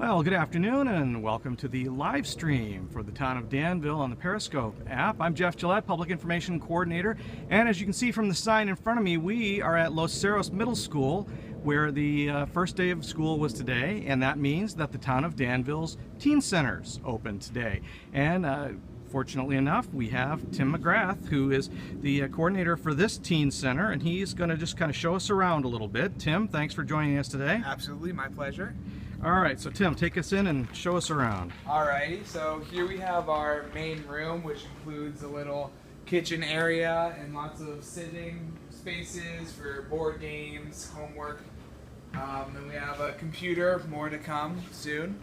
Well, good afternoon and welcome to the live stream for the town of Danville on the Periscope app. I'm Jeff Gillette, Public Information Coordinator, and as you can see from the sign in front of me, we are at Los Cerros Middle School, where the first day of school was today, and that means that the town of Danville's Teen Center's open today. And fortunately enough, we have Tim McGrath, who is the coordinator for this teen center, and he's going to just kind of show us around a little bit. Tim, thanks for joining us today. Absolutely, my pleasure. All right, so Tim, take us in and show us around. Alrighty, so here we have our main room, which includes a little kitchen area and lots of sitting spaces for board games, homework. Then we have a computer, more to come soon.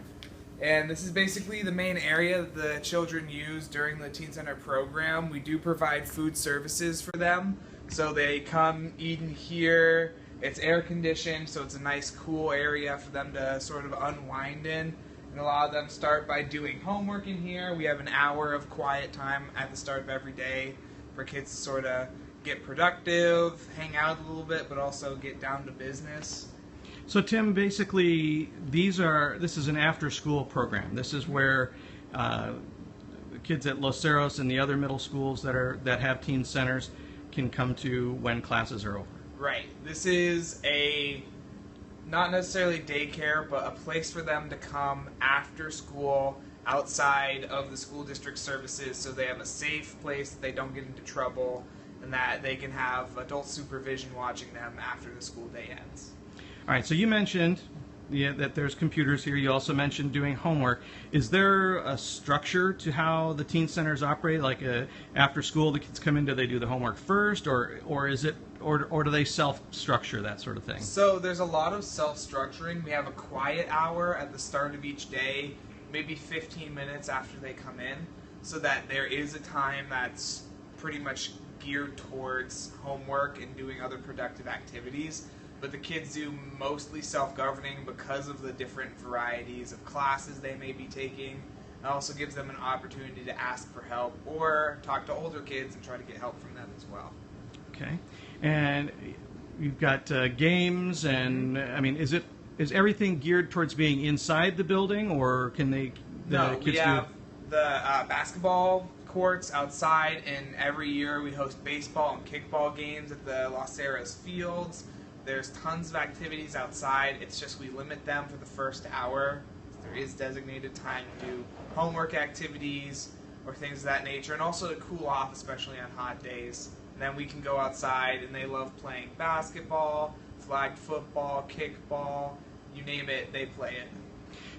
And this is basically the main area that the children use during the Teen Center program. We do provide food services for them, so they come eat in here. It's air conditioned, so it's a nice cool area for them to sort of unwind in. And a lot of them start by doing homework in here. We have an hour of quiet time at the start of every day for kids to sort of get productive, hang out a little bit, but also get down to business. So Tim, basically, this is an after-school program. This is where the kids at Los Cerros and the other middle schools that have teen centers can come to when classes are over. Right. This is not necessarily daycare, but a place for them to come after school outside of the school district services, so they have a safe place that they don't get into trouble and that they can have adult supervision watching them after the school day ends. All right, so you mentioned that there's computers here. You also mentioned doing homework. Is there a structure to how the teen centers operate? Like after school, the kids come in, do they do the homework first, or do they self-structure, that sort of thing? So there's a lot of self-structuring. We have a quiet hour at the start of each day, maybe 15 minutes after they come in, so that there is a time that's pretty much geared towards homework and doing other productive activities. But the kids do mostly self-governing because of the different varieties of classes they may be taking. It also gives them an opportunity to ask for help or talk to older kids and try to get help from them as well. Okay. And you've got games, and I mean, is everything geared towards being inside the building, or can kids we have the basketball courts outside, and every year we host baseball and kickball games at the Los Cerros fields. There's tons of activities outside. It's just we limit them for the first hour. There is designated time to do homework activities or things of that nature, and also to cool off, especially on hot days. And then we can go outside, and they love playing basketball, flag football, kickball, you name it, they play it.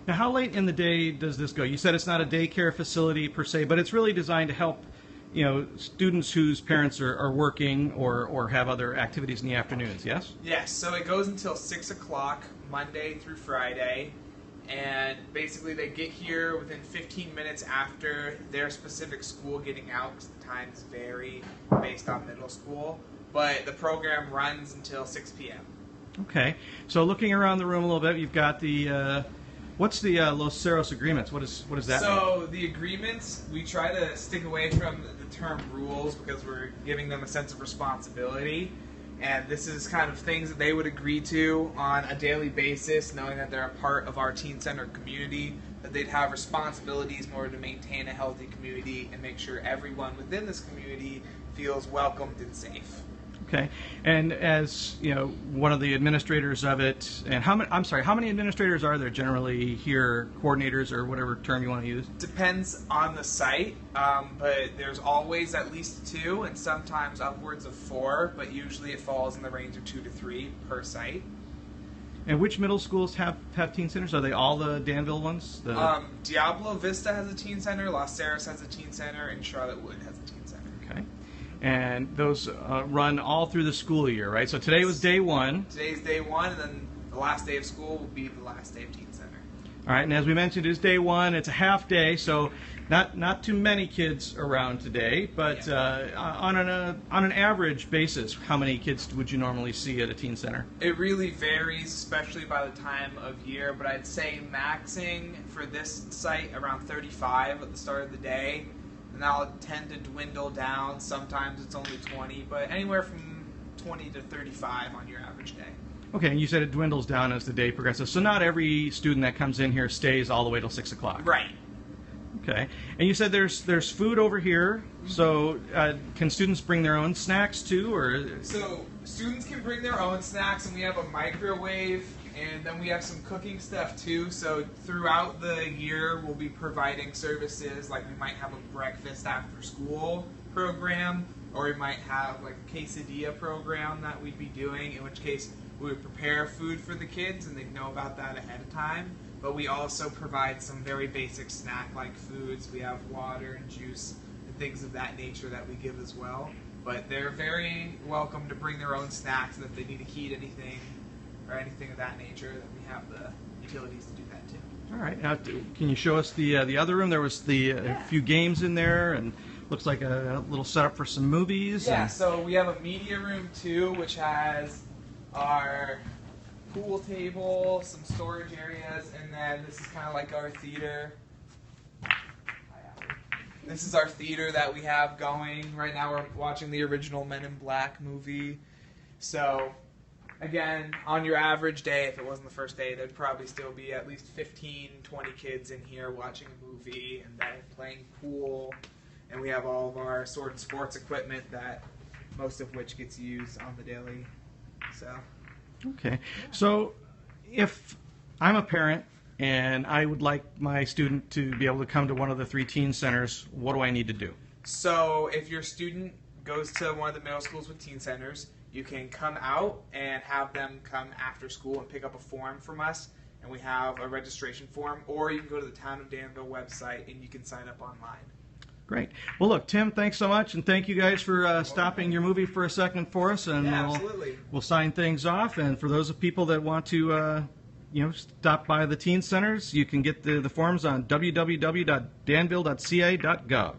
Now, how late in the day does this go? You said it's not a daycare facility per se, but it's really designed to help students whose parents are working or have other activities in the afternoons, yes? Yes, so it goes until 6 o'clock, Monday through Friday, and basically they get here within 15 minutes after their specific school getting out, because the times vary based on middle school, but the program runs until 6 p.m. Okay, so looking around the room a little bit, you've got the what's the Los Cerros agreements? What does that mean? So the agreements, we try to stick away from the term rules because we're giving them a sense of responsibility. And this is kind of things that they would agree to on a daily basis, knowing that they're a part of our teen center community, that they'd have responsibilities in order to maintain a healthy community and make sure everyone within this community feels welcomed and safe. Okay, and as one of the administrators of it, and how many administrators are there generally here, coordinators or whatever term you want to use? Depends on the site, but there's always at least 2 and sometimes upwards of 4, but usually it falls in the range of 2 to 3 per site. And which middle schools have teen centers? Are they all the Danville ones? Diablo Vista has a teen center, Los Cerros has a teen center, and Charlotte Wood has a teen center. Okay. And those run all through the school year, right? So today was day 1. Today's day 1, and then the last day of school will be the last day of Teen Center. All right, and as we mentioned, it's day 1. It's a half day, so not too many kids around today. But on an average basis, how many kids would you normally see at a teen center? It really varies, especially by the time of year. But I'd say maxing for this site around 35 at the start of the day. And that'll tend to dwindle down. Sometimes it's only 20, but anywhere from 20 to 35 on your average day. Okay, and you said it dwindles down as the day progresses. So not every student that comes in here stays all the way till 6 o'clock. Right. Okay, and you said there's food over here. So can students bring their own snacks too, or? So students can bring their own snacks, and we have a microwave, and then we have some cooking stuff too. So throughout the year, we'll be providing services like we might have a breakfast after school program, or we might have like a quesadilla program that we'd be doing, in which case we would prepare food for the kids and they'd know about that ahead of time. But we also provide some very basic snack-like foods. We have water and juice and things of that nature that we give as well. But they're very welcome to bring their own snacks, and if they need to heat anything or anything of that nature, then we have the utilities to do that too. All right, now can you show us the other room? There was a few games in there, and looks like a little setup for some movies. Yeah, so we have a media room too, which has our pool table, some storage areas, and then this is kind of like our theater. This is our theater that we have going. Right now we're watching the original Men in Black movie. So, again, on your average day, if it wasn't the first day, there'd probably still be at least 15, 20 kids in here watching a movie and then playing pool. And we have all of our sword and sports equipment, that most of which gets used on the daily. So. Okay, so if I'm a parent and I would like my student to be able to come to one of the 3 teen centers, what do I need to do? So if your student goes to one of the middle schools with teen centers, you can come out and have them come after school and pick up a form from us, and we have a registration form, or you can go to the Town of Danville website and you can sign up online. Great. Well, look, Tim, thanks so much, and thank you guys for stopping your movie for a second for us, and Yeah, absolutely. we'll sign things off. And for those of people that want to, stop by the teen centers, you can get the forms on www.danville.ca.gov.